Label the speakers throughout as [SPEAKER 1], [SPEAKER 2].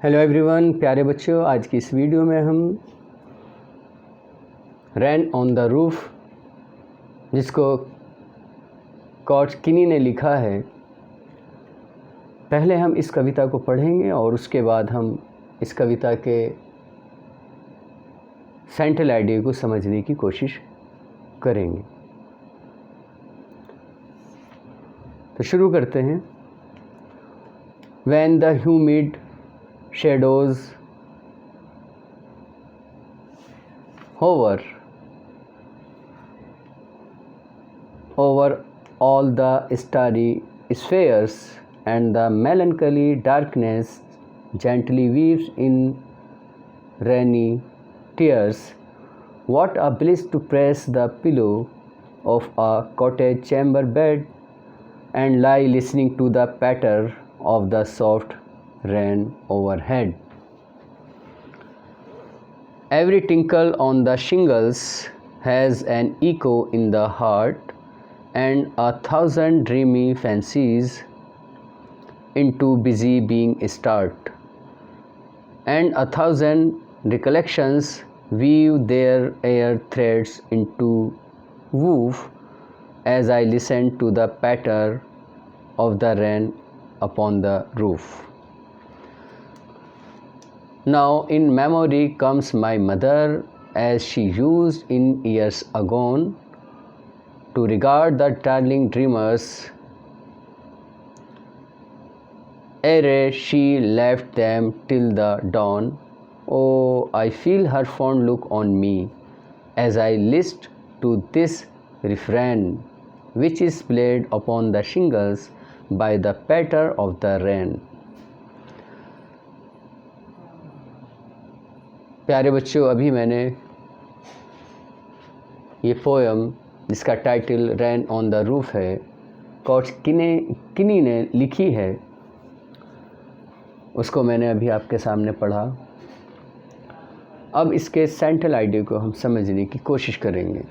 [SPEAKER 1] Hello everyone, प्यारे बच्चों, आज की इस वीडियो में हम रैन ऑन द रूफ, जिसको कॉट किनी ने लिखा है, पहले हम इस कविता को पढ़ेंगे और उसके बाद हम इस कविता के सेंट्रल आइडिया को समझने की कोशिश करेंगे। तो शुरू करते हैं। When the humid shadows hover over all the starry spheres and the melancholy darkness gently weaves in rainy tears, what a bliss to press the pillow of a cottage chamber bed and lie listening to the patter of the soft rain overhead. Every tinkle on the shingles has an echo in the heart, and 1,000 dreamy fancies into busy being start, and 1,000 recollections weave their air threads into woof as I listen to the patter of the rain upon the roof. Now in memory comes my mother, as she used in years agone to regard the darling dreamers ere she left them till the dawn. Oh, I feel her fond look on me as I list to this refrain, which is played upon the shingles by the patter of the rain. प्यारे बच्चों, अभी मैंने ये poem, जिसका title rain on the roof है, Coates Kinney ने लिखी है, उसको मैंने अभी आपके सामने पढ़ा। अब इसके सेंट्रल आइडिया को हम समझने की कोशिश करेंगे।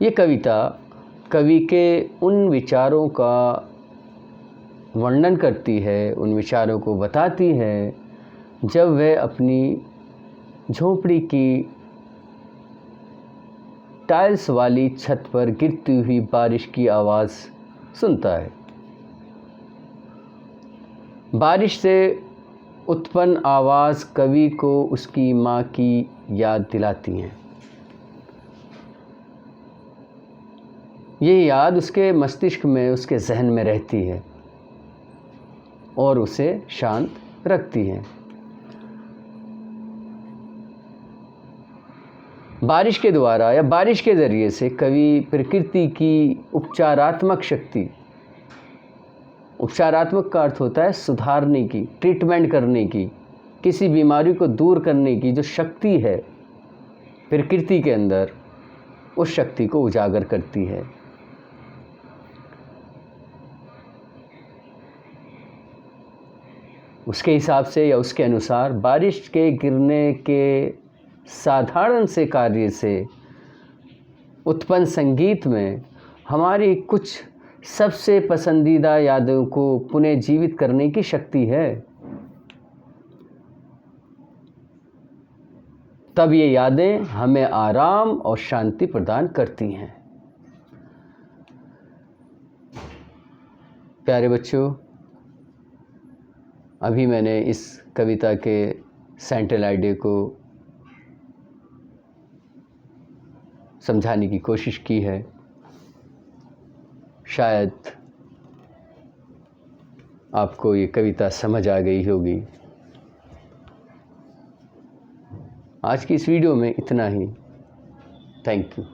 [SPEAKER 1] ये कविता कवि के उन विचारों का वर्णन करती है, उन विचारों को बताती है जब वह अपनी झोंपड़ी की टाइल्स वाली छत पर गिरती हुई बारिश की आवाज़ सुनता है। बारिश से उत्पन्न आवाज़ कवि को उसकी माँ की याद दिलाती हैं। ये याद उसके मस्तिष्क में, उसके जहन में रहती है और उसे शांत रखती है। बारिश के द्वारा या बारिश के ज़रिए से कवि प्रकृति की उपचारात्मक शक्ति, उपचारात्मक का अर्थ होता है सुधारने की, ट्रीटमेंट करने की, किसी बीमारी को दूर करने की जो शक्ति है प्रकृति के अंदर, उस शक्ति को उजागर करती है। उसके हिसाब से या उसके अनुसार बारिश के गिरने के साधारण से कार्य से उत्पन्न संगीत में हमारी कुछ सबसे पसंदीदा यादों को पुनः जीवित करने की शक्ति है। तब ये यादें हमें आराम और शांति प्रदान करती हैं। प्यारे बच्चों, अभी मैंने इस कविता के सेंट्रल आइडिया को समझाने की कोशिश की है। शायद आपको ये कविता समझ आ गई होगी। आज की इस वीडियो में इतना ही। Thank you.